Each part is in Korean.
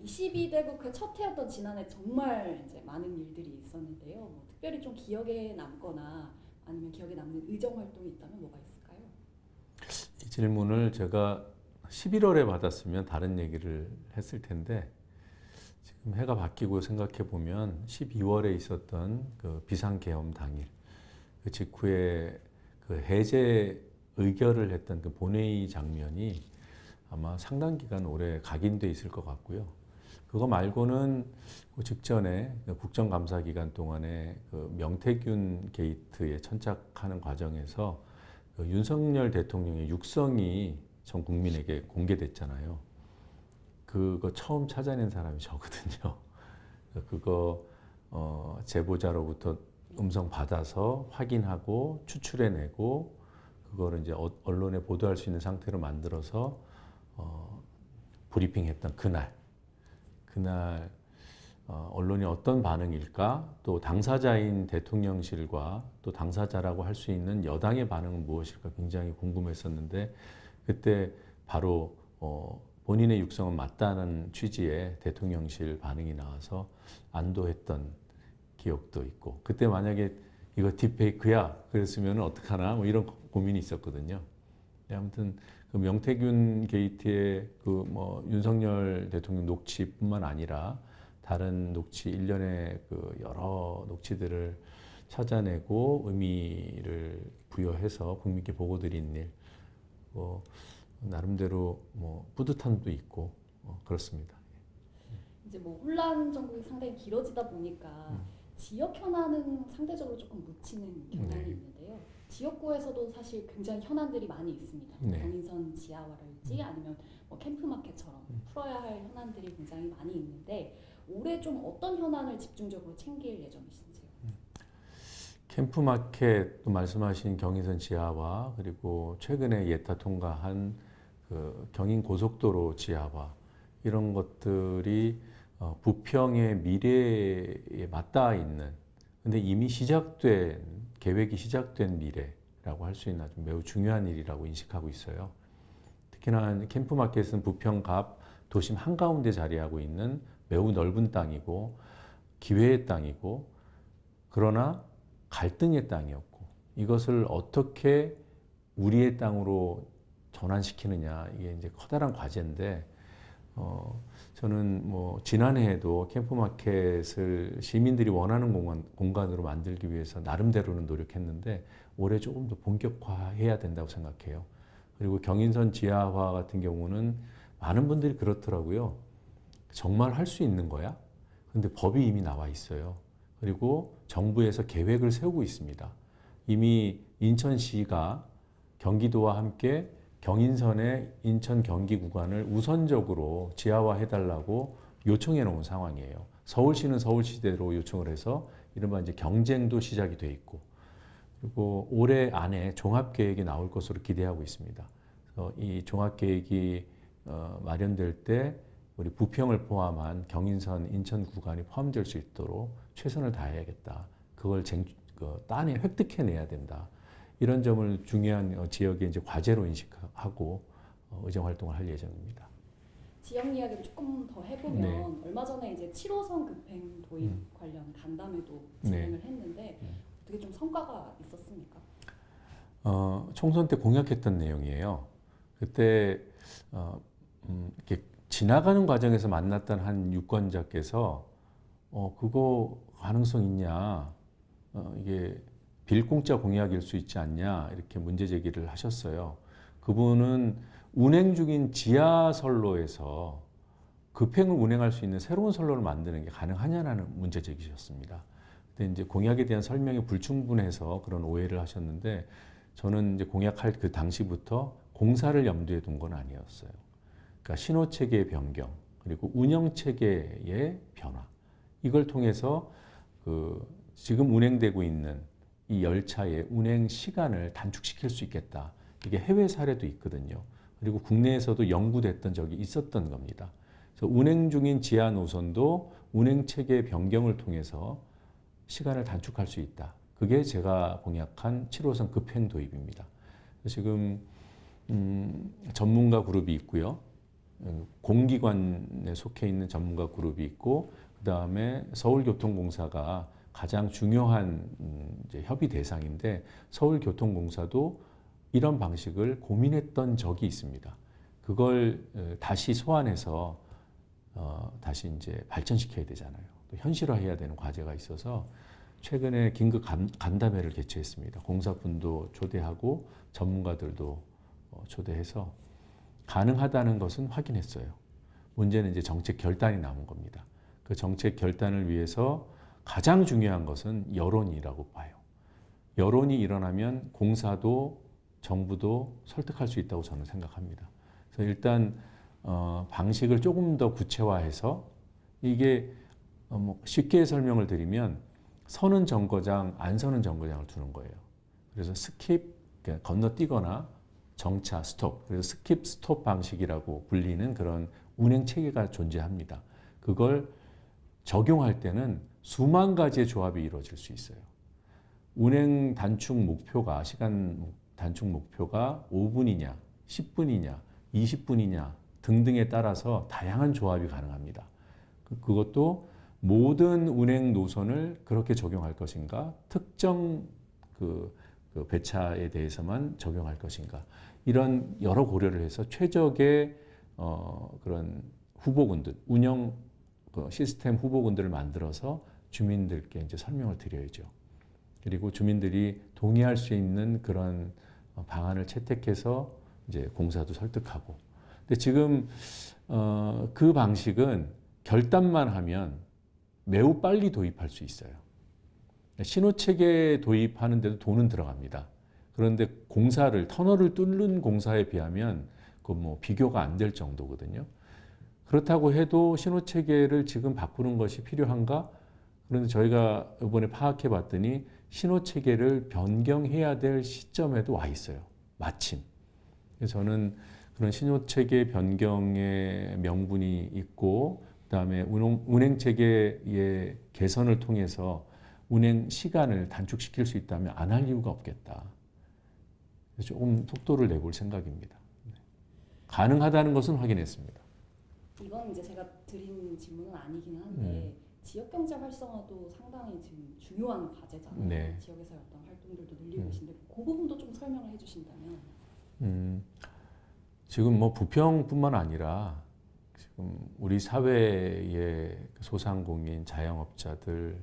22대 국회 첫 해였던 지난해 정말 이제 많은 일들이 있었는데요. 뭐 특별히 좀 기억에 남거나 아니면 기억에 남는 의정 활동이 있다면 뭐가 있을까요? 이 질문을 제가 11월에 받았으면 다른 얘기를 했을 텐데 지금 해가 바뀌고 생각해 보면 12월에 있었던 그 비상계엄 당일 그 직후에 그 해제 의결을 했던 그 본회의 장면이 아마 상당 기간 오래 각인돼 있을 것 같고요. 그거 말고는 그 직전에 그 국정감사 기간 동안에 그 명태균 게이트에 천착하는 과정에서 그 윤석열 대통령의 육성이 전 국민에게 공개됐잖아요. 그거 처음 찾아낸 사람이 저거든요. 그거 제보자로부터 음성 받아서 확인하고 추출해내고 그거를 이제 언론에 보도할 수 있는 상태로 만들어서 브리핑했던 그날 언론이 어떤 반응일까? 또 당사자인 대통령실과 또 당사자라고 할 수 있는 여당의 반응은 무엇일까 굉장히 궁금했었는데 그때 바로 본인의 육성은 맞다는 취지의 대통령실 반응이 나와서 안도했던 기억도 있고 그때 만약에 이거 딥페이크야 그랬으면 어떡하나 뭐 이런 고민이 있었거든요. 아무튼 그 명태균 게이트의 그 뭐 윤석열 대통령 녹취뿐만 아니라 다른 녹취 일련의 그 여러 녹취들을 찾아내고 의미를 부여해서 국민께 보고 드린 일, 나름대로 뭐 뿌듯함도 있고 그렇습니다. 이제 뭐 혼란 정국이 상당히 길어지다 보니까 지역 현안은 상대적으로 조금 묻히는 경향이 네. 있는데요. 지역구에서도 사실 굉장히 현안들이 많이 있습니다. 네. 경인선 지하화랄지 아니면 뭐 캠프마켓처럼 풀어야 할 현안들이 굉장히 많이 있는데 올해 좀 어떤 현안을 집중적으로 챙길 예정이신지요? 캠프마켓 또 말씀하신 경인선 지하화 그리고 최근에 예타 통과한 그 경인 고속도로 지하화 이런 것들이 부평의 미래에 맞닿아 있는 근데 이미 시작된 계획이 시작된 미래라고 할 수 있는 아주 매우 중요한 일이라고 인식하고 있어요. 특히나 캠프마켓은 부평갑 도심 한가운데 자리하고 있는 매우 넓은 땅이고 기회의 땅이고 그러나 갈등의 땅이었고 이것을 어떻게 우리의 땅으로 전환시키느냐 이게 이제 커다란 과제인데 저는 뭐 지난해에도 캠프마켓을 시민들이 원하는 공간으로 만들기 위해서 나름대로는 노력했는데 올해 조금 더 본격화해야 된다고 생각해요. 그리고 경인선 지하화 같은 경우는 많은 분들이 그렇더라고요. 정말 할 수 있는 거야? 근데 법이 이미 나와 있어요. 그리고 정부에서 계획을 세우고 있습니다. 이미 인천시가 경기도와 함께 경인선의 인천 경기 구간을 우선적으로 지하화해달라고 요청해 놓은 상황이에요. 서울시는 서울시대로 요청을 해서 이른바 이제 경쟁도 시작이 돼 있고 그리고 올해 안에 종합계획이 나올 것으로 기대하고 있습니다. 그래서 이 종합계획이 마련될 때 우리 부평을 포함한 경인선 인천 구간이 포함될 수 있도록 최선을 다해야겠다. 그걸 딴에 획득해내야 된다. 이런 점을 중요한 지역의 이제 과제로 인식하고 의정 활동을 할 예정입니다. 지역 이야기를 조금 더 해보면 네. 얼마 전에 이제 7호선 급행 도입 관련 간담회도 진행을 했는데 어떻게 좀 성과가 있었습니까? 총선 때 공약했던 내용이에요. 그때 이렇게 지나가는 과정에서 만났던 한 유권자께서 그거 가능성 있냐? 이게 빌공짜 공약일 수 있지 않냐? 이렇게 문제 제기를 하셨어요. 그분은 운행 중인 지하선로에서 급행을 운행할 수 있는 새로운 선로를 만드는 게 가능하냐라는 문제 제기셨습니다. 근데 이제 공약에 대한 설명이 불충분해서 그런 오해를 하셨는데 저는 이제 공약할 그 당시부터 공사를 염두에 둔 건 아니었어요. 그러니까 신호 체계의 변경 그리고 운영 체계의 변화 이걸 통해서 지금 운행되고 있는 이 열차의 운행 시간을 단축시킬 수 있겠다. 이게 해외 사례도 있거든요. 그리고 국내에서도 연구됐던 적이 있었던 겁니다. 그래서 운행 중인 지하 노선도 운행 체계 변경을 통해서 시간을 단축할 수 있다. 그게 제가 공약한 7호선 급행 도입입니다. 지금 전문가 그룹이 있고요. 공기관에 속해 있는 전문가 그룹이 있고 그다음에 서울교통공사가 가장 중요한 이제 협의 대상인데 서울교통공사도 이런 방식을 고민했던 적이 있습니다. 그걸 다시 소환해서 다시 이제 발전시켜야 되잖아요. 또 현실화해야 되는 과제가 있어서 최근에 긴급 간담회를 개최했습니다. 공사분도 초대하고 전문가들도 초대해서 가능하다는 것은 확인했어요. 문제는 이제 정책 결단이 남은 겁니다. 그 정책 결단을 위해서 가장 중요한 것은 여론이라고 봐요. 여론이 일어나면 공사도 정부도 설득할 수 있다고 저는 생각합니다. 그래서 일단 방식을 조금 더 구체화해서 이게 뭐 쉽게 설명을 드리면 서는 정거장, 안 서는 정거장을 두는 거예요. 그래서 스킵, 그러니까 건너뛰거나 정차, 스톱, 그래서 스킵, 스톱 방식이라고 불리는 그런 운행 체계가 존재합니다. 그걸 적용할 때는 수만 가지의 조합이 이루어질 수 있어요. 운행 단축 목표가, 시간 단축 목표가 5분이냐, 10분이냐, 20분이냐 등등에 따라서 다양한 조합이 가능합니다. 그것도 모든 운행 노선을 그렇게 적용할 것인가, 특정 그 배차에 대해서만 적용할 것인가, 이런 여러 고려를 해서 최적의 그런 후보군들, 운영 시스템 후보군들을 만들어서 주민들께 이제 설명을 드려야죠. 그리고 주민들이 동의할 수 있는 그런 방안을 채택해서 이제 공사도 설득하고. 근데 지금 그 방식은 결단만 하면 매우 빨리 도입할 수 있어요. 신호체계 도입하는데도 돈은 들어갑니다. 그런데 공사를 터널을 뚫는 공사에 비하면 그 뭐 비교가 안 될 정도거든요. 그렇다고 해도 신호체계를 지금 바꾸는 것이 필요한가? 그런데 저희가 이번에 파악해 봤더니 신호체계를 변경해야 될 시점에도 와 있어요. 마침. 그래서 저는 그런 신호체계 변경의 명분이 있고 그다음에 운행체계의 개선을 통해서 운행 시간을 단축시킬 수 있다면 안 할 이유가 없겠다. 그래서 조금 속도를 내볼 생각입니다. 가능하다는 것은 확인했습니다. 이건 이제 제가 드린 질문은 아니기는 한데 지역 경제 활성화도 상당히 지금 중요한 과제잖아요. 네. 지역에서의 어떤 활동들도 늘리고 계신데 그 부분도 좀 설명을 해주신다면. 지금 뭐 부평뿐만 아니라 지금 우리 사회의 소상공인, 자영업자들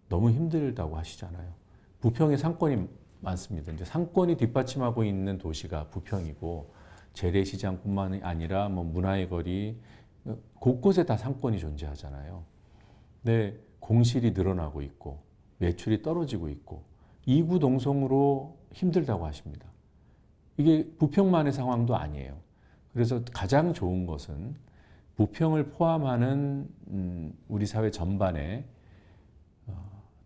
너무 힘들다고 하시잖아요. 부평에 상권이 많습니다. 이제 상권이 뒷받침하고 있는 도시가 부평이고 재래시장뿐만 아니라 뭐 문화의 거리 곳곳에 다 상권이 존재하잖아요. 근데 공실이 늘어나고 있고 매출이 떨어지고 있고 이구동성으로 힘들다고 하십니다. 이게 부평만의 상황도 아니에요. 그래서 가장 좋은 것은 부평을 포함하는 우리 사회 전반에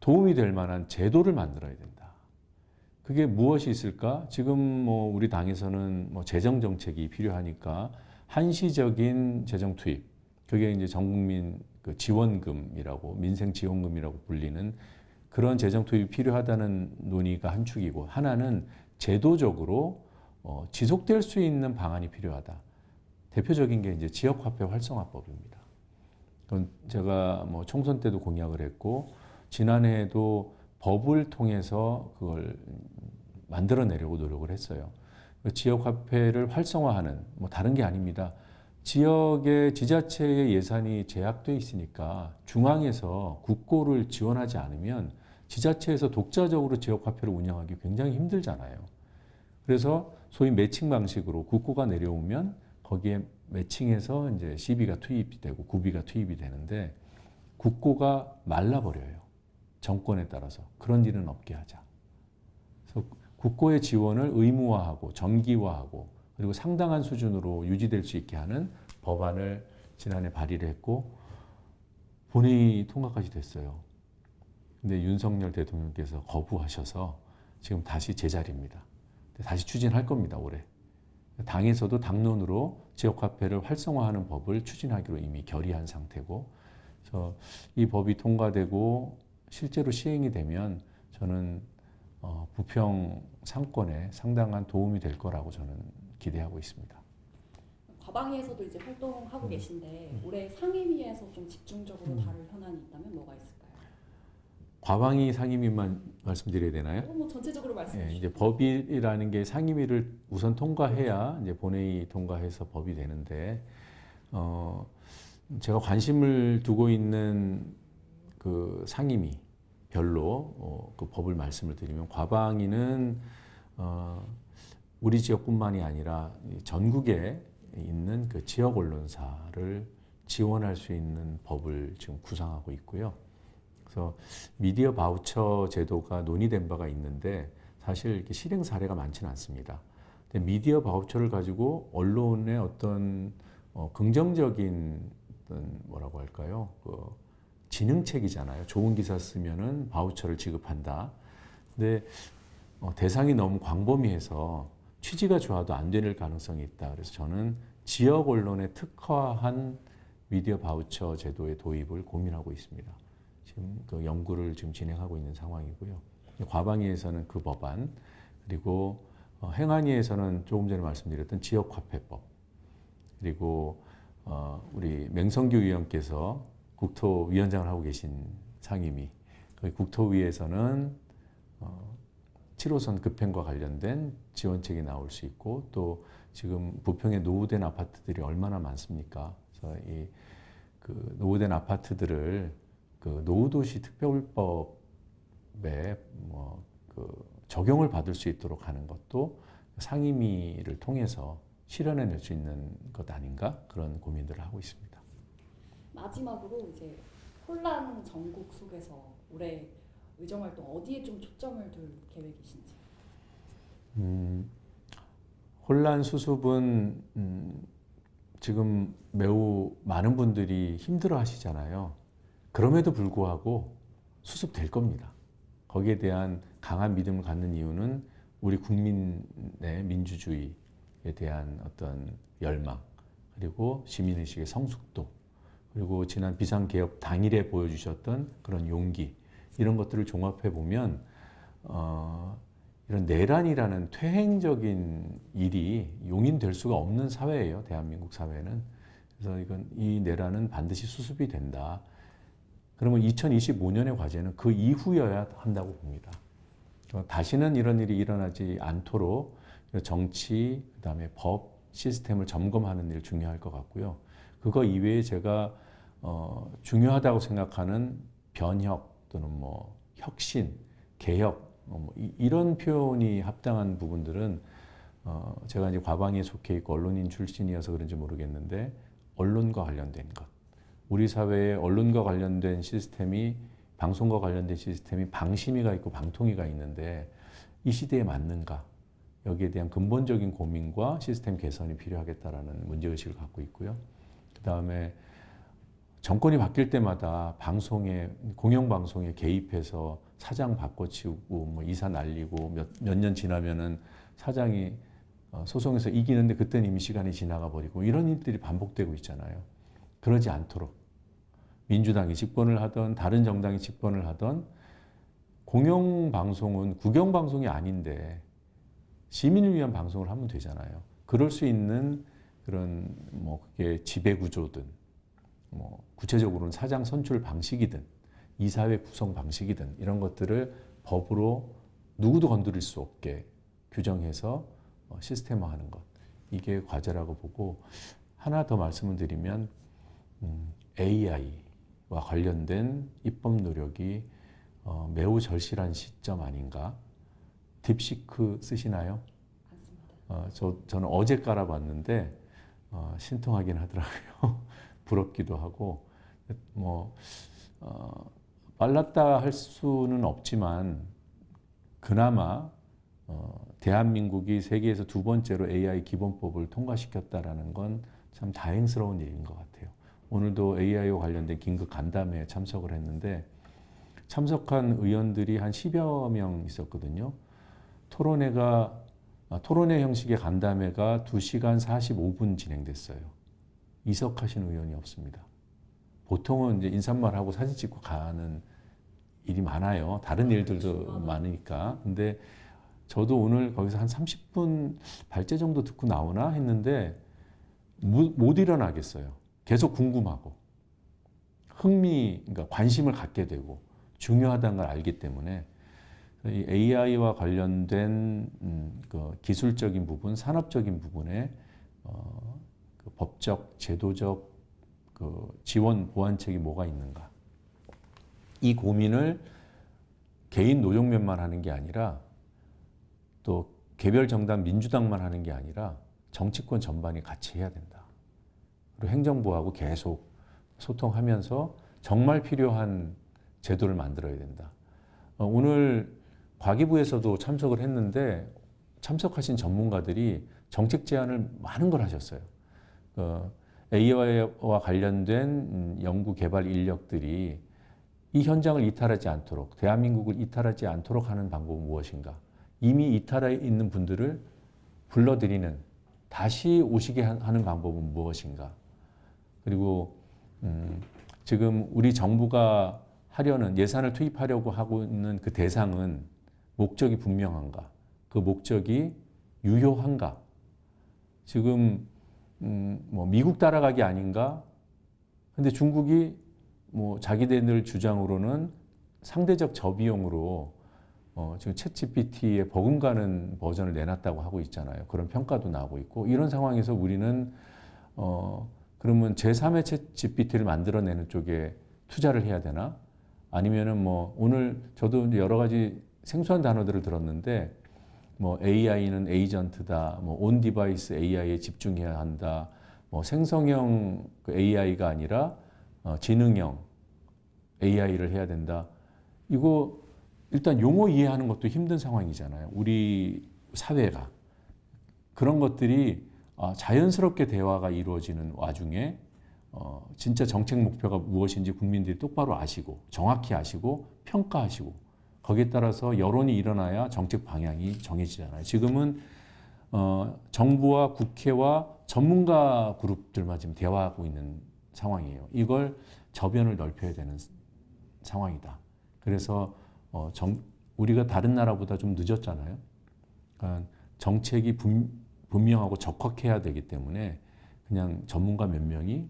도움이 될 만한 제도를 만들어야 된다. 그게 무엇이 있을까? 지금 뭐 우리 당에서는 뭐 재정 정책이 필요하니까 한시적인 재정 투입, 그게 이제 전국민 그 지원금이라고 민생 지원금이라고 불리는 그런 재정 투입이 필요하다는 논의가 한 축이고, 하나는 제도적으로 지속될 수 있는 방안이 필요하다. 대표적인 게 이제 지역화폐 활성화법입니다. 그건 제가 뭐 총선 때도 공약을 했고 지난해에도 법을 통해서 그걸 만들어내려고 노력을 했어요. 지역화폐를 활성화하는 뭐 다른 게 아닙니다. 지역의 지자체의 예산이 제약돼 있으니까 중앙에서 국고를 지원하지 않으면 지자체에서 독자적으로 지역화폐를 운영하기 굉장히 힘들잖아요. 그래서 소위 매칭 방식으로 국고가 내려오면 거기에 매칭해서 이제 시비가 투입이 되고 구비가 투입이 되는데 국고가 말라버려요. 정권에 따라서. 그런 일은 없게 하자. 그래서 국고의 지원을 의무화하고 정기화하고 그리고 상당한 수준으로 유지될 수 있게 하는 법안을 지난해 발의를 했고 본회의 통과까지 됐어요. 근데 윤석열 대통령께서 거부하셔서 지금 다시 제자리입니다. 다시 추진할 겁니다, 올해. 당에서도 당론으로 지역화폐를 활성화하는 법을 추진하기로 이미 결의한 상태고, 그래서 이 법이 통과되고 실제로 시행이 되면 저는 부평 상권에 상당한 도움이 될 거라고 저는 기대하고 있습니다. 과방위에서도 이제 활동하고 계신데 올해 상임위에서 좀 집중적으로 다룰 현안이 있다면 뭐가 있을까요? 과방위 상임위만 말씀드려야 되나요? 뭐 전체적으로 말씀해 예, 주시죠. 이제 법이라는 게 상임위를 우선 통과해야 이제 본회의 통과해서 법이 되는데, 제가 관심을 두고 있는 그 상임위 별로 그 법을 말씀을 드리면, 과방위는 우리 지역뿐만이 아니라 전국에 있는 그 지역 언론사를 지원할 수 있는 법을 지금 구상하고 있고요. 그래서 미디어 바우처 제도가 논의된 바가 있는데 사실 이렇게 실행 사례가 많지는 않습니다. 근데 미디어 바우처를 가지고 언론의 어떤 긍정적인 어떤 뭐라고 할까요? 그 진흥책이잖아요. 좋은 기사 쓰면은 바우처를 지급한다. 근데 대상이 너무 광범위해서 취지가 좋아도 안 될 가능성이 있다. 그래서 저는 지역 언론에 특화한 미디어 바우처 제도의 도입을 고민하고 있습니다. 지금 그 연구를 지금 진행하고 있는 상황이고요. 과방위에서는 그 법안, 그리고 행안위에서는 조금 전에 말씀드렸던 지역화폐법, 그리고 우리 맹성규 의원께서 국토위원장을 하고 계신 상임위, 그 국토위에서는 7호선 급행과 관련된 지원책이 나올 수 있고, 또 지금 부평에 노후된 아파트들이 얼마나 많습니까? 그래서 이 그 노후된 아파트들을 그 노후도시 특별법에 그 적용을 받을 수 있도록 하는 것도 상임위를 통해서 실현해낼 수 있는 것 아닌가, 그런 고민들을 하고 있습니다. 마지막으로 이제 혼란 전국 속에서 올해 의정활동 어디에 좀 초점을 둘 계획이신지. 혼란 수습은 지금 매우 많은 분들이 힘들어 하시잖아요. 그럼에도 불구하고 수습될 겁니다. 거기에 대한 강한 믿음을 갖는 이유는 우리 국민의 민주주의에 대한 어떤 열망, 그리고 시민의식의 성숙도, 그리고 지난 비상개혁 당일에 보여주셨던 그런 용기, 이런 것들을 종합해 보면 이런 내란이라는 퇴행적인 일이 용인될 수가 없는 사회예요. 대한민국 사회는. 그래서 이 내란은 반드시 수습이 된다. 그러면 2025년의 과제는 그 이후여야 한다고 봅니다. 다시는 이런 일이 일어나지 않도록 정치, 그다음에 법, 시스템을 점검하는 일 중요할 것 같고요. 그거 이외에 제가 중요하다고 생각하는 변혁 또는 뭐 혁신, 개혁, 이런 표현이 합당한 부분들은 제가 이제 과방위에 속해 있고 언론인 출신이어서 그런지 모르겠는데, 언론과 관련된 것, 우리 사회의 언론과 관련된 시스템이, 방송과 관련된 시스템이 방심위가 있고 방통위가 있는데 이 시대에 맞는가, 여기에 대한 근본적인 고민과 시스템 개선이 필요하겠다라는 문제의식을 갖고 있고요. 그 다음에 정권이 바뀔 때마다 방송에, 공영방송에 개입해서 사장 바꿔치우고 뭐 이사 날리고 몇 년 지나면은 사장이 소송에서 이기는데 그때는 이미 시간이 지나가 버리고, 이런 일들이 반복되고 있잖아요. 그러지 않도록 민주당이 집권을 하던 다른 정당이 집권을 하던, 공영방송은 국영방송이 아닌데 시민을 위한 방송을 하면 되잖아요. 그럴 수 있는 그런 뭐 그게 지배구조든, 뭐 구체적으로는 사장 선출 방식이든 이사회 구성 방식이든, 이런 것들을 법으로 누구도 건드릴 수 없게 규정해서 시스템화하는 것, 이게 과제라고 보고, 하나 더 말씀을 드리면 AI와 관련된 입법 노력이 매우 절실한 시점 아닌가. 딥시크 쓰시나요? 저는 어제 깔아봤는데 신통하긴 하더라고요. 부럽기도 하고, 뭐 빨랐다 할 수는 없지만 그나마 대한민국이 세계에서 두 번째로 AI 기본법을 통과시켰다라는 건 참 다행스러운 일인 것 같아요. 오늘도 AI와 관련된 긴급 간담회에 참석을 했는데, 참석한 의원들이 한 10여 명 있었거든요. 토론회 형식의 간담회가 2시간 45분 진행됐어요. 이석하신 의원이 없습니다. 보통은 이제 인사말하고 사진 찍고 가는 일이 많아요. 다른 일들도 많으니까. 근데 저도 오늘 거기서 한 30분 발제 정도 듣고 나오나 했는데 못 일어나겠어요. 계속 궁금하고 그러니까 관심을 갖게 되고 중요하다는 걸 알기 때문에 이 AI와 관련된 그 기술적인 부분, 산업적인 부분에 그 법적, 제도적 그 지원 보완책이 뭐가 있는가? 이 고민을 개인 노동면만 하는 게 아니라 또 개별 정당 민주당만 하는 게 아니라 정치권 전반이 같이 해야 된다. 그리고 행정부하고 계속 소통하면서 정말 필요한 제도를 만들어야 된다. 오늘 과기부에서도 참석을 했는데 참석하신 전문가들이 정책 제안을 많은 걸 하셨어요. AI와 관련된 연구 개발 인력들이 이 현장을 이탈하지 않도록, 대한민국을 이탈하지 않도록 하는 방법은 무엇인가? 이미 이탈해 있는 분들을 불러들이는, 다시 오시게 하는 방법은 무엇인가? 그리고 지금 우리 정부가 하려는, 예산을 투입하려고 하고 있는 그 대상은 목적이 분명한가? 그 목적이 유효한가? 지금 뭐 미국 따라가기 아닌가? 근데 중국이 뭐 자기네들 주장으로는 상대적 저비용으로 지금 챗GPT에 버금가는 버전을 내놨다고 하고 있잖아요. 그런 평가도 나오고 있고, 이런 상황에서 우리는 그러면 제3의 챗GPT를 만들어내는 쪽에 투자를 해야 되나? 아니면은 뭐 오늘 저도 여러 가지 생소한 단어들을 들었는데, 뭐 AI는 에이전트다, 뭐 온 디바이스 AI에 집중해야 한다, 뭐 생성형 AI가 아니라 지능형 AI를 해야 된다. 이거 일단 용어 이해하는 것도 힘든 상황이잖아요. 우리 사회가. 그런 것들이 자연스럽게 대화가 이루어지는 와중에 진짜 정책 목표가 무엇인지 국민들이 똑바로 아시고 정확히 아시고 평가하시고 거기에 따라서 여론이 일어나야 정책 방향이 정해지잖아요. 지금은 정부와 국회와 전문가 그룹들만 지금 대화하고 있는 상황이에요. 이걸 저변을 넓혀야 되는 상황이다. 그래서 우리가 다른 나라보다 좀 늦었잖아요. 그러니까 정책이 분명하고 적확해야 되기 때문에 그냥 전문가 몇 명이,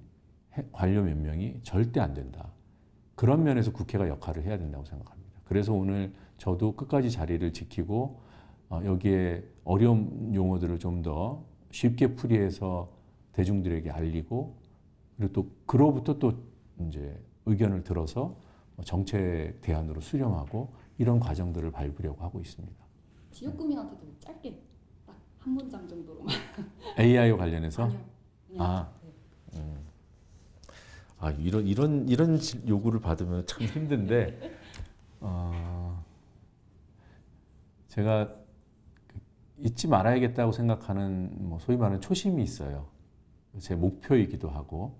관료 몇 명이 절대 안 된다. 그런 면에서 국회가 역할을 해야 된다고 생각합니다. 그래서 오늘 저도 끝까지 자리를 지키고 여기에 어려운 용어들을 좀 더 쉽게 풀이해서 대중들에게 알리고, 그리고 또 그로부터 또 이제 의견을 들어서 정책 대안으로 수렴하고 이런 과정들을 밟으려고 하고 있습니다. 지옥구민한테도 짧게 딱 한 문장 정도로만. AI와 관련해서? 아니요. 그냥, 이런 요구를 받으면 참 힘든데, 제가 잊지 말아야겠다고 생각하는 뭐 소위 말하는 초심이 있어요. 제 목표이기도 하고,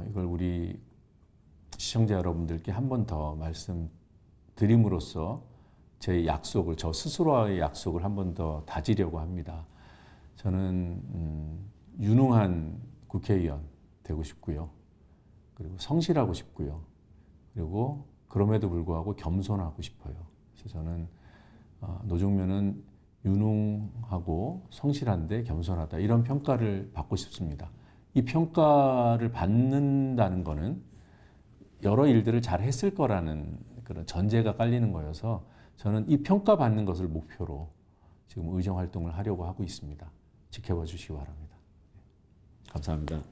이걸 우리 시청자 여러분들께 한 번 더 말씀드림으로써 제 약속을, 저 스스로와의 약속을 한 번 더 다지려고 합니다. 저는 유능한 국회의원 되고 싶고요. 그리고 성실하고 싶고요. 그리고 그럼에도 불구하고 겸손하고 싶어요. 그래서 저는 노중면은 유능하고 성실한데 겸손하다, 이런 평가를 받고 싶습니다. 이 평가를 받는다는 거는 여러 일들을 잘 했을 거라는 그런 전제가 깔리는 거여서 저는 이 평가받는 것을 목표로 지금 의정 활동을 하려고 하고 있습니다. 지켜봐 주시기 바랍니다. 감사합니다.